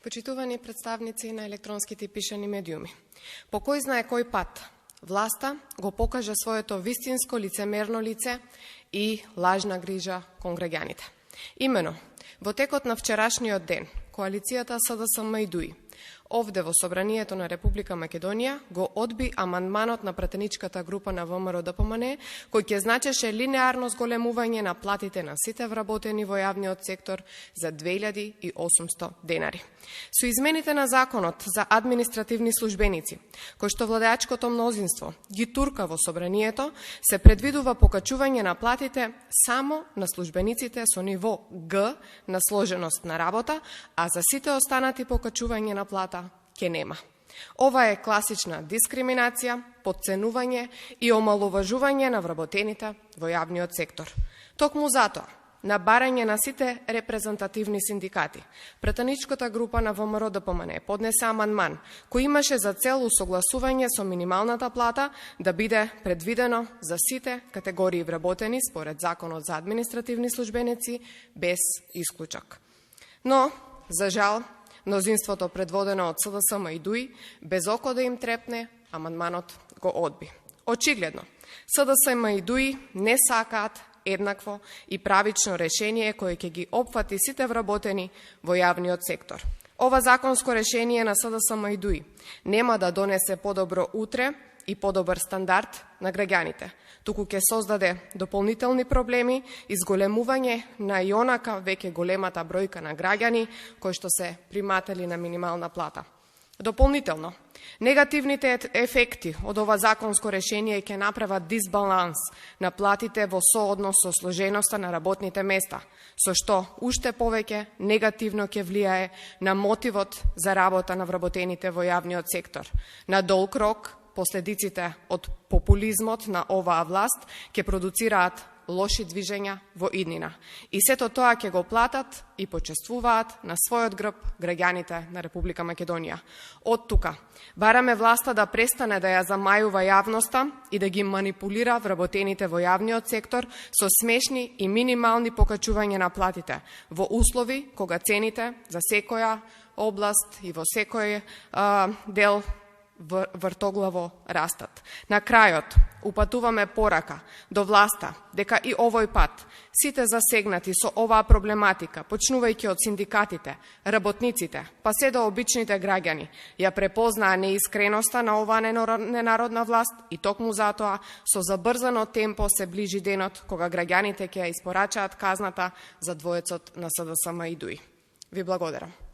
Почитувани представници на електронските пишани медиуми, по кој знае кој пат, власта го покажа своето вистинско лицемерно лице и лажна грижа кон граѓаните. Имено, во текот на вчерашниот ден, коалицијата СДСМ и ДУИ, овде во Собранието на Република Македонија го одби амандманот на пратеничката група на ВМРО-ДПМНЕ, кој ќе значеше линеарно зголемување на платите на сите вработени во јавниот сектор за 2800 денари. Со измените на Законот за административни службеници, кој што владеачкото мнозинство ги турка во Собранието, се предвидува покачување на платите само на службениците со ниво Г на сложеност на работа, а за сите останати покачување на плата ке нема. Ова е класична дискриминација, потценување и омаловажување на вработените во јавниот сектор. Токму затоа, на барање на сите репрезентативни синдикати, пратеничката група на ВМРО-ДПМНЕ поднесе амандман кој имаше за цел усогласување со минималната плата да биде предвидено за сите категории вработени според Законот за административни службеници без исклучок. Но, за жал, мнозинството предводено од СДСМ и ДУИ, без око да им трепне, амандманот го одби. Очигледно, СДСМ и ДУИ не сакаат еднакво и правично решение кое ќе ги опфати сите вработени во јавниот сектор. Ова законско решение на СДСМ и ДУИ нема да донесе подобро утре и подобар стандард на граѓаните, туку ќе создаде дополнителни проблеми и зголемување на ионака веќе големата бројка на граѓани кои што се приматели на минимална плата. Дополнително, негативните ефекти од ова законско решение ќе направат дисбаланс на платите во сооднос со сложеноста на работните места, со што уште повеќе негативно ќе влијае на мотивот за работа на вработените во јавниот сектор. На долг рок, последиците од популизмот на оваа власт ќе продуцираат лоши движења во иднина. И сето тоа ќе го платат и почествуваат на својот грб граѓаните на Република Македонија. Од тука, бараме власта да престане да ја замајува јавноста и да ги манипулира вработените во јавниот сектор со смешни и минимални покачувања на платите во услови кога цените за секоја област и во секој дел вртоглаво растат. На крајот, упатуваме порака до власта дека и овој пат сите засегнати со оваа проблематика, почнувајќи од синдикатите, работниците, па се до обичните граѓани, ја препознаа неискреноста на оваа ненародна власт и токму затоа со забрзано темпо се ближи денот кога граѓаните ќе ја испорачаат казната за двоецот на СДСМ и ДУИ. Ви благодарам.